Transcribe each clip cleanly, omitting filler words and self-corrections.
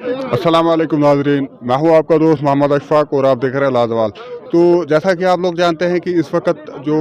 अस्सलाम वालेकुम नाज़रीन, मैं हूँ आपका दोस्त मोहम्मद अशफाक और आप देख रहे हैं लाजवाल। तो जैसा कि आप लोग जानते हैं कि इस वक्त जो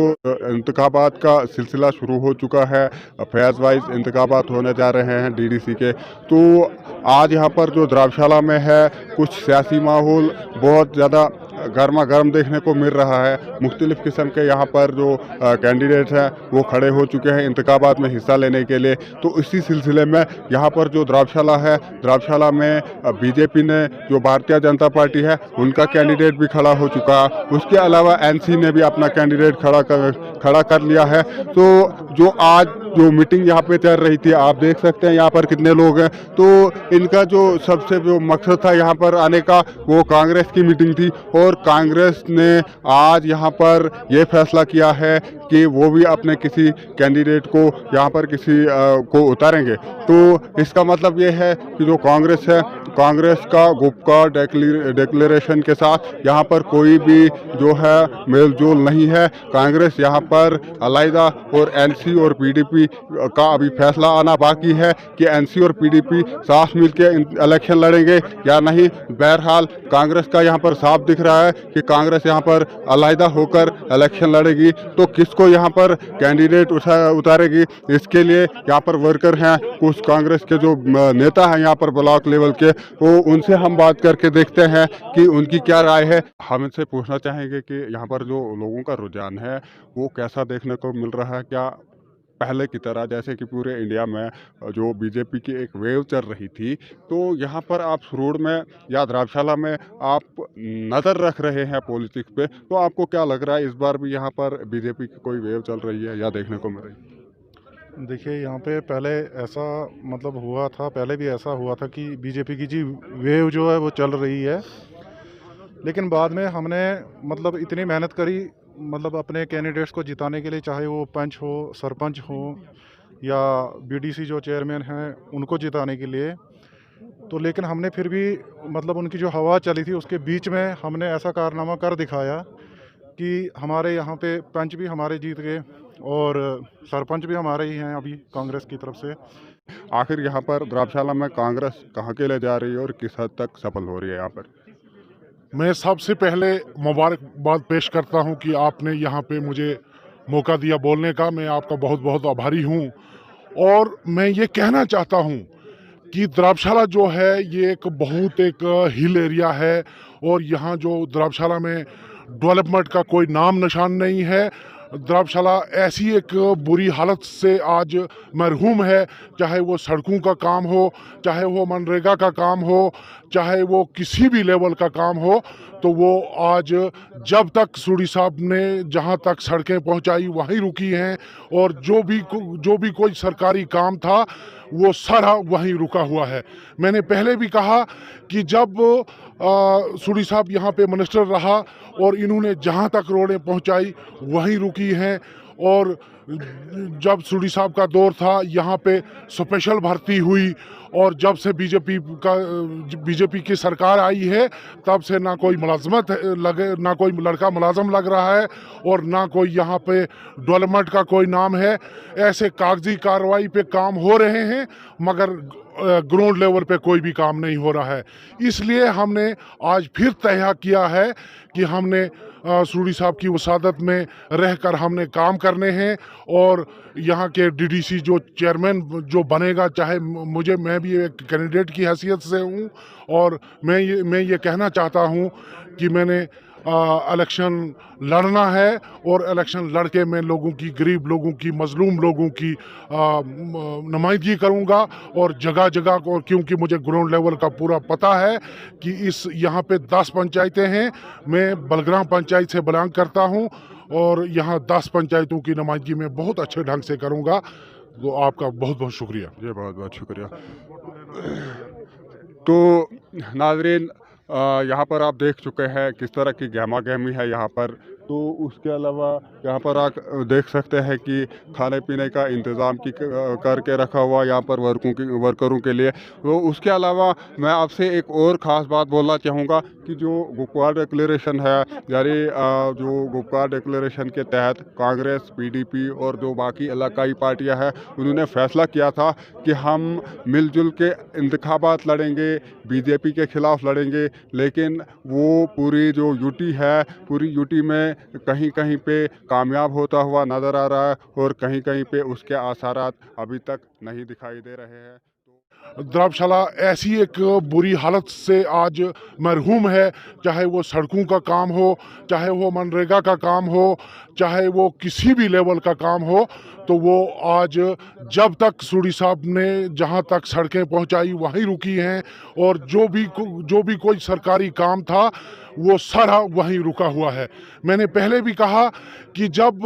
इंतखाबात का सिलसिला शुरू हो चुका है, फेज़ वाइज इंतखाबात होने जा रहे हैं डीडीसी के। तो आज यहाँ पर जो द्राबशाला में है, कुछ सियासी माहौल बहुत ज़्यादा गर्मा गर्म देखने को मिल रहा है। मुख्तलिफ़ किस्म के यहाँ पर जो कैंडिडेट हैं वो खड़े हो चुके हैं इंतखाबात में हिस्सा लेने के लिए। तो इसी सिलसिले में यहाँ पर जो द्राबशाला है, द्राबशाला में बीजेपी ने जो भारतीय जनता पार्टी है उनका कैंडिडेट भी खड़ा हो चुका है। उसके अलावा एनसी ने भी अपना कैंडिडेट खड़ा कर लिया है। तो जो आज जो मीटिंग यहाँ पे चल रही थी, आप देख सकते हैं यहाँ पर कितने लोग हैं। तो इनका जो सबसे जो मकसद था यहाँ पर आने का, वो कांग्रेस की मीटिंग थी और कांग्रेस ने आज यहाँ पर ये फैसला किया है कि वो भी अपने किसी कैंडिडेट को यहाँ पर किसी को उतारेंगे। तो इसका मतलब ये है कि जो कांग्रेस है, कांग्रेस का गुपकार डिक्लेरेशन के साथ यहाँ पर कोई भी जो है मेल जोल नहीं है। कांग्रेस यहाँ पर अलहदा और एनसी और पीडीपी का अभी फैसला आना बाकी है कि एनसी और पीडीपी साथ मिलकर इलेक्शन लड़ेंगे या नहीं। बहरहाल कांग्रेस का यहाँ पर साफ दिख रहा है कि कांग्रेस यहाँ पर अलहदा होकर इलेक्शन लड़ेगी। तो किसको यहाँ पर कैंडिडेट उतारेगी, इसके लिए यहाँ पर वर्कर हैं, कुछ कांग्रेस के जो नेता हैं यहाँ पर ब्लॉक लेवल के, तो उनसे हम बात करके देखते हैं कि उनकी क्या राय है। हम इनसे पूछना चाहेंगे कि यहाँ पर जो लोगों का रुझान है वो कैसा देखने को मिल रहा है। क्या पहले की तरह जैसे कि पूरे इंडिया में जो बीजेपी की एक वेव चल रही थी, तो यहाँ पर आप सुरूर में या द्राबशाला में आप नज़र रख रहे हैं पॉलिटिक्स पे, तो आपको क्या लग रहा है इस बार भी यहाँ पर बीजेपी की कोई वेव चल रही है या देखने को मिल रही है? देखिए, यहाँ पे पहले ऐसा मतलब हुआ था, पहले भी ऐसा हुआ था कि बीजेपी की जी वेव जो है वो चल रही है। लेकिन बाद में हमने मतलब इतनी मेहनत करी, मतलब अपने कैंडिडेट्स को जिताने के लिए, चाहे वो पंच हो, सरपंच हो या बीडीसी जो चेयरमैन हैं उनको जिताने के लिए। तो लेकिन हमने फिर भी मतलब उनकी जो हवा चली थी उसके बीच में हमने ऐसा कारनामा कर दिखाया कि हमारे यहाँ पे पंच भी हमारे जीत गए और सरपंच भी हमारे ही हैं अभी कांग्रेस की तरफ से। आखिर यहाँ पर द्राबशाला में कांग्रेस कहाँ के लिए जा रही है और किस हद तक सफल हो रही है यहाँ पर? मैं सबसे पहले मुबारकबाद पेश करता हूं कि आपने यहाँ पे मुझे मौका दिया बोलने का। मैं आपका बहुत बहुत आभारी हूं। और मैं ये कहना चाहता हूं कि द्राबशाला जो है ये एक हिल एरिया है और यहाँ जो द्राबशाला में डेवलपमेंट का कोई नाम निशान नहीं है। द्राबशाला ऐसी एक बुरी हालत से आज मरहूम है, चाहे वो सड़कों का काम हो, चाहे वो मनरेगा का काम हो, चाहे वो किसी भी लेवल का काम हो। तो वो आज जब तक सूडी साहब ने जहाँ तक सड़कें पहुँचाई वहीं रुकी हैं और जो भी कोई सरकारी काम था वो सारा वहीं रुका हुआ है। मैंने पहले भी कहा कि जब सूडी साहब यहाँ पे मिनिस्टर रहा और इन्होंने जहाँ तक रोडें पहुँचाई वहीं रुकी हैं। और जब सूडी साहब का दौर था यहाँ पे स्पेशल भर्ती हुई और जब से बीजेपी की सरकार आई है तब से ना कोई मुलाजमत लगे, ना कोई लड़का मुलाजम लग रहा है और ना कोई यहाँ पे डेवलपमेंट का कोई नाम है। ऐसे कागजी कार्रवाई पे काम हो रहे हैं मगर ग्राउंड लेवल पे कोई भी काम नहीं हो रहा है। इसलिए हमने आज फिर तय किया है कि हमने सूडी साहब की वसादत में रहकर हमने काम करने हैं और यहाँ के डीडीसी जो चेयरमैन जो बनेगा, चाहे मैं भी एक कैंडिडेट की हैसियत से हूँ और मैं ये कहना चाहता हूँ कि मैंने इलेक्शन लड़ना है और इलेक्शन लड़के मैं लोगों की, गरीब लोगों की, मजलूम लोगों की नुमाइंदगी करूंगा और जगह जगह को, क्योंकि मुझे ग्राउंड लेवल का पूरा पता है कि इस यहाँ पे 10 पंचायतें हैं। मैं बलग्राम पंचायत से बिलोंग करता हूँ और यहाँ 10 पंचायतों की नुमाइंदगी मैं बहुत अच्छे ढंग से करूँगा। तो आपका बहुत बहुत शुक्रिया। जी बहुत बहुत शुक्रिया। तो नाजरीन, यहाँ पर आप देख चुके हैं किस तरह की गहमा गहमी है यहाँ पर तो उसके अलावा यहाँ पर आप देख सकते हैं कि खाने पीने का इंतज़ाम करके रखा हुआ यहाँ पर वर्करों के लिए। तो उसके अलावा मैं आपसे एक और ख़ास बात बोलना चाहूँगा कि जो गुपकार डिक्लेरेशन है, यानी जो गुपकार डिक्लेरेशन के तहत कांग्रेस, पीडीपी और जो बाकी इलाकाई पार्टियां हैं, उन्होंने फैसला किया था कि हम मिलजुल के इंतखाबात लड़ेंगे, बीजेपी के खिलाफ लड़ेंगे। लेकिन वो पूरी जो यूटी है, पूरी यूटी में कहीं कहीं पे कामयाब होता हुआ नज़र आ रहा है और कहीं कहीं पे उसके आसारात अभी तक नहीं दिखाई दे रहे हैं। धर्मशाला ऐसी एक बुरी हालत से आज मरहूम है, चाहे वो सड़कों का काम हो, चाहे वो मनरेगा का काम हो, चाहे वो किसी भी लेवल का काम हो, तो वो आज जब तक सूडी साहब ने जहां तक सड़कें पहुंचाई वहीं रुकी हैं, और जो भी कोई सरकारी काम था वो सारा वहीं रुका हुआ है। मैंने पहले भी कहा कि जब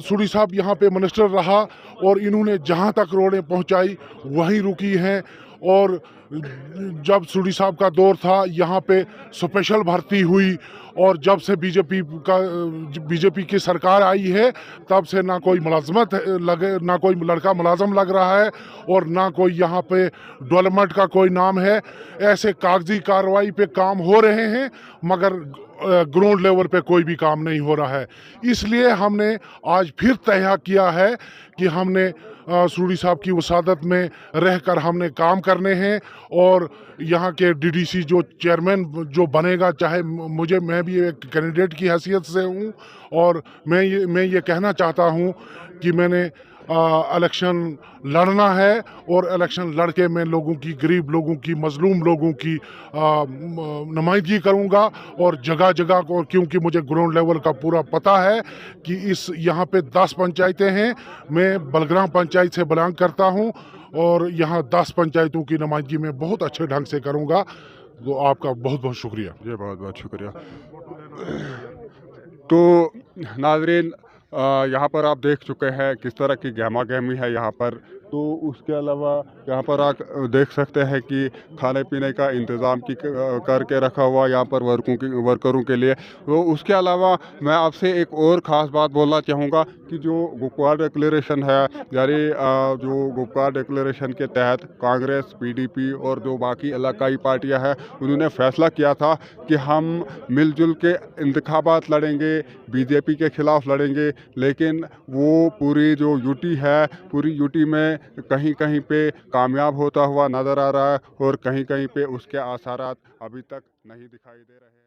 सूडी साहब यहाँ पे मिनिस्टर रहा और इन्होंने जहाँ तक रोडें पहुँचाई वहीं रुकी हैं, और जब सूडी साहब का दौर था यहाँ पे स्पेशल भर्ती हुई, और जब से बीजेपी की सरकार आई है तब से ना कोई मुलाजमत लगे, ना कोई लड़का मुलाजम लग रहा है, और ना कोई यहाँ पे डेवलपमेंट का कोई नाम है। ऐसे कागजी कार्रवाई पे काम हो रहे हैं मगर ग्राउंड लेवल पे कोई भी काम नहीं हो रहा है। इसलिए हमने आज फिर तय किया है कि हमने सूडी साहब की वसादत में रहकर हमने काम करने हैं, और यहाँ के डीडीसी जो चेयरमैन जो बनेगा, चाहे मैं भी एक कैंडिडेट की हैसियत से हूँ, और मैं ये कहना चाहता हूँ कि मैंने इलेक्शन लड़ना है, और इलेक्शन लड़के मैं लोगों की, गरीब लोगों की, मजलूम लोगों की नुमाइंदगी करूंगा, और जगह जगह को, क्योंकि मुझे ग्राउंड लेवल का पूरा पता है कि यहाँ पे 10 पंचायतें हैं। मैं बलग्राम पंचायत से बिलोंग करता हूं, और यहाँ 10 पंचायतों की नुमाइंदगी मैं बहुत अच्छे ढंग से करूंगा। तो आपका बहुत बहुत शुक्रिया। जी बहुत बहुत शुक्रिया। तो नाजरीन, यहाँ पर आप देख चुके हैं किस तरह की गहमा गहमी है यहाँ पर। तो उसके अलावा यहाँ पर आप देख सकते हैं कि खाने पीने का इंतज़ाम करके रखा हुआ यहाँ पर वर्करों के लिए। तो उसके अलावा मैं आपसे एक और ख़ास बात बोलना चाहूँगा कि जो गुपकार डिक्लेरेशन है, यानी जो गुपकार डिक्लेरेशन के तहत कांग्रेस, पीडीपी और जो बाकी इलाकाई पार्टियां हैं, उन्होंने फैसला किया था कि हम मिलजुल के इंतखाबात लड़ेंगे, बीजेपी के खिलाफ लड़ेंगे। लेकिन वो पूरी जो यूटी है, पूरी यूटी में कहीं कहीं पे कामयाब होता हुआ नज़र आ रहा है और कहीं कहीं पे उसके आसारात अभी तक नहीं दिखाई दे रहे हैं।